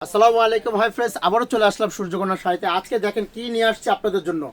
আসসালামু আলাইকুম hi friends, আবারও চলে আসলাম সূর্যকন্যা শাড়িতে। আজকে দেখেন কি নিয়ে আসছে আপনাদের জন্য।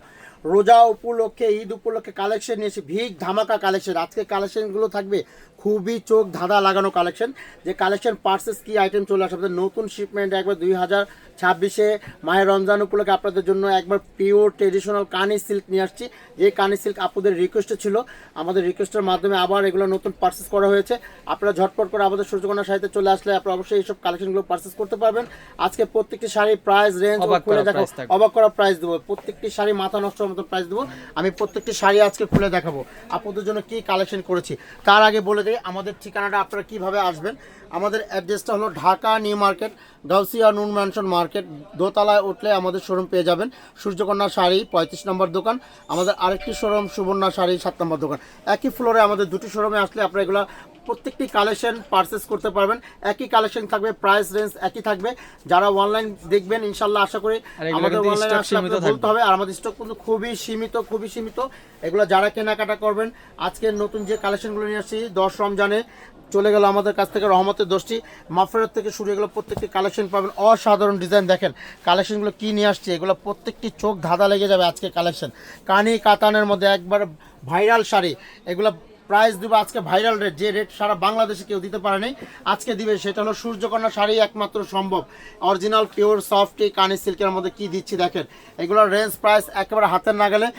রোজা উপলক্ষে, ঈদ উপলক্ষে কালেকশন নিয়েছি, বিগ ধামাকা কালেকশন। আজকে কালেকশনগুলো থাকবে খুবই চোখ ধাঁধা লাগানো কালেকশন। যে কালেকশন পার্সেস কি আইটেম চলে আসে আপনাদের নতুন শিপমেন্ট একবার 2026-এ মাহে রমজান উপলক্ষে আপনাদের জন্য একবার পিওর ট্রেডিশনাল কানি সিল্ক নিয়ে আসছি। যে কানি সিল্ক আপনাদের রিকোয়েস্টে ছিল, আমাদের রিকোয়েস্টের মাধ্যমে আবার এগুলো নতুন পার্সেস করা হয়েছে। আপনারা ঝটপট করে আমাদের সূর্যকন্যা শাড়িতে চলে আসলে আপনারা অবশ্যই এইসব কালেকশনগুলো পার্সেস করতে পারবেন। আজকে প্রত্যেকটি শাড়ির প্রাইস রেঞ্জ খুলে দেখো, অবাক করা প্রাইস দেবো। প্রত্যেকটি শাড়ি মাথা নষ্ট মতো প্রাইস দেবো। আমি প্রত্যেকটি শাড়ি আজকে খুলে দেখাবো আপনাদের জন্য কি কালেকশন করেছি। তার আগে বলে দিই আমাদের ঠিকানাটা, আপনারা কিভাবে আসবেন। আমাদের অ্যাড্রেসটা হলো ঢাকা নিউ মার্কেট, গাউসিয়া নুন ম্যানশন মার্কেট, দোতলায় উঠলে আমাদের শোরুম পেয়ে যাবেন। সূর্যকন্যা শাড়ি 35 নম্বর দোকান। আমাদের আরেকটি শোরুম সুবর্ণা শাড়ি 7 নম্বর দোকান। একই ফ্লোরে আমাদের দুটি শোরুমে আসলে আপনারা এগুলো প্রত্যেকটি কালেকশন পারচেস করতে পারবেন। একই কালেকশন থাকবে, প্রাইস রেঞ্জ একই থাকবে। যারা অনলাইন দেখবেন ইনশাল্লাহ আশা করি আমাদের অনলাইনে আসলে বলতে হবে। আর আমাদের স্টক কিন্তু খুবই সীমিত। এগুলো যারা কেনাকাটা করবেন, আজকের নতুন যে কালেকশনগুলো নিয়ে আসছি 10 রমজানে চলে গেল আমাদের কাছ থেকে রহমতের 10টি মাফরাত থেকে শুরু, এগুলো প্রত্যেকটি কালেকশন পাবেন। অসাধারণ ডিজাইন দেখেন কালেকশনগুলো কি নিয়ে আসছে, এগুলো প্রত্যেকটি চোখ ধাঁধা লেগে যাবে। আজকে কালেকশন কানি কাতানের মধ্যে একবার ভাইরাল শাড়ি, এগুলো প্রাইস দিব আজকে ভাইরাল রেট, যে রেট সারা বাংলাদেশে কেউ দিতে পারে নাই আজকে দিবে। সেটা হলো সূর্যকন্যা শাড়ি একমাত্র সম্ভব। অরিজিনাল পিওর সফটি কানি সিল্কের মধ্যে কি দিচ্ছি দেখেন। এগুলোর রেঞ্জ প্রাইস একেবারে হাতের নাগালে।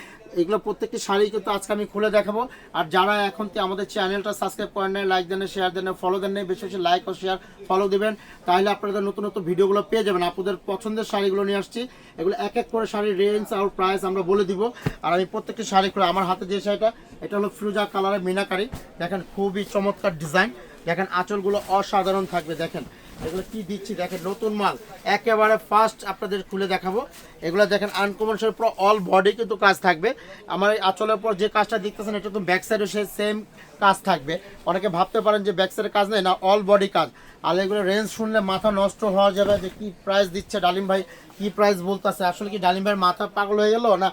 এগুলো প্রত্যেকটি শাড়ি কিন্তু আজকে আমি খুলে দেখাবো। আর যারা এখন আমাদের চ্যানেলটা সাবস্ক্রাইব করেন নাই, লাইক দেন, শেয়ার দেন, ফলো দেন, বেশি বেশি লাইক ও শেয়ার ফলো দিবেন, তাহলে আপনাদের নতুন ভিডিওগুলো পেয়ে যাবেন। আপনাদের পছন্দের শাড়িগুলো নিয়ে আসছি, এগুলো এক এক করে শাড়ির রেঞ্জ আর প্রাইস আমরা বলে দিব। আর আমি প্রত্যেকটি শাড়ি খুলে, আমার হাতে যে শাড়িটা এটা হলো ফিরোজা কালারের মিনাকারি, দেখেন খুবই চমৎকার ডিজাইন। দেখেন আঁচলগুলো অসাধারণ থাকবে। দেখেন এগুলো কি দিচ্ছি দেখেন, নতুন মাল একেবারে ফার্স্ট আপনাদের খুলে দেখাবো। এগুলো দেখেন আনকমন শাড়ি, পুরো অল বডি কিন্তু কাজ থাকবে। আমার এই আঁচলের পর যে কাজটা দেখতেছেন এটা তো ব্যাক সাইডে সেই সেম কাজ থাকবে। অনেকে ভাবতে পারেন যে ব্যাক সাইডের কাজ নেই, না অল বডি কাজ। আর এগুলো রেঞ্জ শুনলে মাথা নষ্ট হওয়া যাবে যে কি প্রাইস দিচ্ছে ডালিম ভাই, কি প্রাইস বলতেছে। আসলে কি ডালিম ভাইয়ের মাথা পাগল হয়ে গেল না,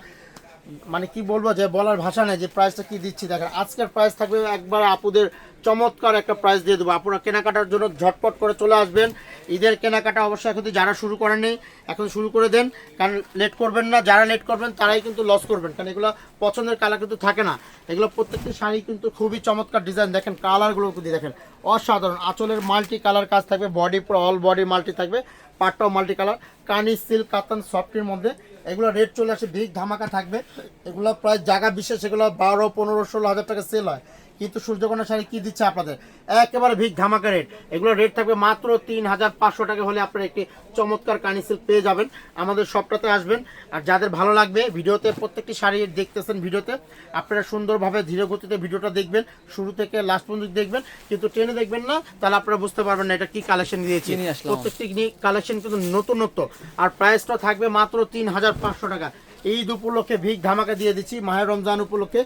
মানে কি বলবো যে বলার ভাষা নেই যে প্রাইসটা কি দিচ্ছি। দেখেন আজকের প্রাইস থাকবে একবার আপুদের চমৎকার একটা প্রাইস দিয়ে দেবো। আপনারা কেনাকাটার জন্য ঝটপট করে চলে আসবেন। ঈদের কেনাকাটা অবশ্যই এখন যারা শুরু করেননি এখন শুরু করে দেন, কারণ লেট করবেন না। যারা লেট করবেন তারাই কিন্তু লস করবেন, কারণ এগুলো পছন্দের কালার কিন্তু থাকে না। এগুলো প্রত্যেকটি শাড়ি কিন্তু খুবই চমৎকার ডিজাইন। দেখেন কালারগুলো কিন্তু দেখেন অসাধারণ। আঁচলের মাল্টি কালার কাজ থাকবে, বডি পুরো অল বডি মাল্টি থাকবে, পাটটাও মাল্টি কালার, কানি সিল্ক কাতান সফটের মধ্যে। এগুলো রেট চলে আসে বিগ ধামাকা থাকবে। এগুলো প্রায় জায়গা বিশেষ, এগুলো 12, 15, 16 হাজার টাকা সেল হয়, কিন্তু সূর্যকন্যা শাড়ি কি দিচ্ছে আপনাদের একেবারে বিগ ধামাকা রেট। এগুলো রেট থাকবে মাত্র 3500 টাকা হলে আপনারা একটি চমৎকার কানি সিল্ক পেয়ে যাবেন। আমাদের শপটাতে আসবেন। আর যাদের ভালো লাগবে ভিডিওতে প্রত্যেকটি শাড়ি দেখতেছেন ভিডিওতে, আপনারা সুন্দরভাবে ধীরে গতিতে ভিডিওটা দেখবেন, শুরু থেকে লাস্ট পর্যন্ত দেখবেন, কিন্তু ট্রেনে দেখবেন না, তাহলে আপনারা বুঝতে পারবেন না এটা কি কালেকশন দিয়েছি। প্রত্যেকটি কালেকশন কিন্তু নতুনত্ব। আর প্রাইসটা থাকবে মাত্র 3500 টাকা। ঈদ উপলক্ষে ভিগ ধামাকা দিয়ে দিচ্ছি, মাহে রমজান উপলক্ষে।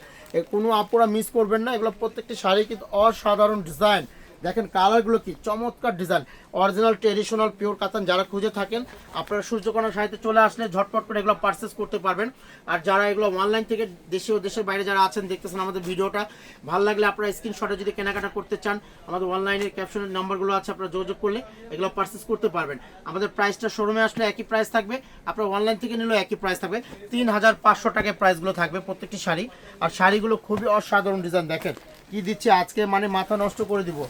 কোনো আপুরা মিস করবেন না। এগুলো প্রত্যেকটি শাড়ি কিন্তু অসাধারণ ডিজাইন। দেখেন কালারগুলো কি চমৎকার ডিজাইন, অরিজিনাল ট্রেডিশনাল পিওর কাতান। যারা খুঁজে থাকেন আপনারা সূর্যকন্যা শাড়িতে চলে আসলে ঝটপট করে এগুলো পারচেস করতে পারবেন। আর যারা এগুলো অনলাইন থেকে দেশে ও দেশের বাইরে যারা আছেন দেখতেছেন আমাদের ভিডিওটা, ভালো লাগলে আপনারা স্ক্রিনশটে যদি কেনাকাটা করতে চান আমাদের অনলাইনের ক্যাপশনের নাম্বারগুলো আছে, আপনারা যোগাযোগ করলে এগুলো পারচেস করতে পারবেন। আমাদের প্রাইসটা শোরুমে আসলে একই প্রাইস থাকবে, আপনারা অনলাইন থেকে নিলেও একই প্রাইস থাকবে। 3500 টাকায় প্রাইসগুলো থাকবে প্রত্যেকটি শাড়ি। আর শাড়িগুলো খুবই অসাধারণ ডিজাইন। দেখেন কি দিচ্ছে আজকে, মানে মাথা নষ্ট করে দিব।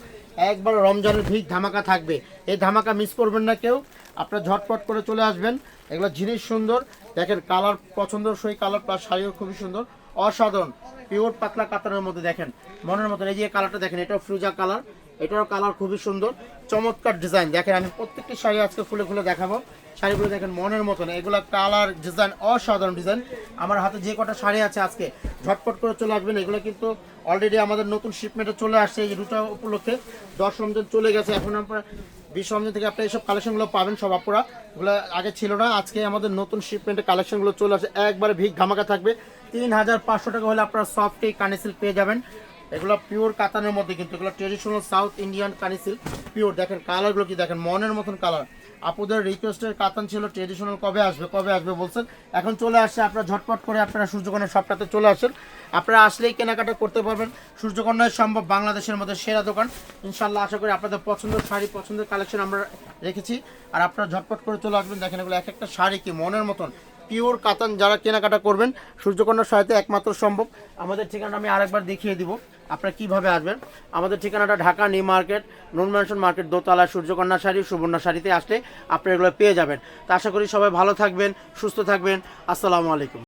একবার রমজানের ভিড় ধামাকা থাকবে, এই ধামাকা মিস করবেন না কেউ। আপনারা ঝটপট করে চলে আসবেন। এগুলো জিনিস সুন্দর, দেখেন কালার পছন্দসই কালার, প্লাস শাড়িও খুবই সুন্দর অসাধারণ পিওর পাতলা কাতানের মধ্যে। দেখেন মনের মতন, এই যে কালারটা দেখেন, এটাও ফিরোজা কালার, এটারও কালার খুবই সুন্দর চমৎকার ডিজাইন। দেখেন আমি প্রত্যেকটি শাড়ি আজকে খুলে খুলে দেখাবো। শাড়িগুলো দেখেন মনের মতন, এগুলো কালার ডিজাইন অসাধারণ ডিজাইন। আমার হাতে যে কটা শাড়ি আছে আজকে ঝটপট করে চলে আসবেন। এগুলো কিন্তু অলরেডি আমাদের নতুন শিপমেন্টে চলে আসছে। এই রোজা উপলক্ষে 10 রমজান চলে গেছে, এখন আপনার 20 রমজান থেকে আপনি এইসব কালেকশনগুলো পাবেন সব আপুরা। এগুলো আগে ছিল না, আজকে আমাদের নতুন শিপমেন্টের কালেকশনগুলো চলে আসে, একবারে ভিগ ধামাকা থাকবে। 3500 টাকা হলে আপনারা সফট এই কানি সিল্ক পেয়ে যাবেন। এগুলো পিওর কাতানের মধ্যে, কিন্তু এগুলো ট্রেডিশনাল সাউথ ইন্ডিয়ান কানি সিল্ক পিওর। দেখেন কালারগুলো কি দেখেন মনের মতন কালার, আপুদের রিকোয়েস্টের কাতান ছিল ট্রেডিশনাল কবে আসবে বলছেন, এখন চলে আসছে। আপনারা ঝটপট করে আপনারা সূর্যকন্যা শপটাতে চলে আসেন, আপনারা আসলেই কেনাকাটা করতে পারবেন। সূর্যকন্যায় সম্ভব বাংলাদেশের মধ্যে সেরা দোকান ইনশাল্লাহ। আশা করি আপনাদের পছন্দের শাড়ি পছন্দের কালেকশন আমরা রেখেছি, আর আপনারা ঝটপট করে চলে আসবেন। দেখেন এগুলো এক একটা শাড়ি কি মনের মতন পিওর কাতান। যারা কেনাকাটা করবেন সূর্যকন্যার সাথে একমাত্র সম্ভব। আমাদের ঠিকানা আমি আরেকবার দেখিয়ে দিব আপনারা কিভাবে আসবেন। আমাদের ঠিকানাটা ঢাকা নিউ মার্কেট, নুন ম্যানশন মার্কেট দোতলা, সূর্যকন্যা শাড়ি সুবর্ণা শাড়িতে আসলে আপনারা এগুলো পেয়ে যাবেন। তা আশা করি সবাই ভালো থাকবেন, সুস্থ থাকবেন। আসসালামু আলাইকুম।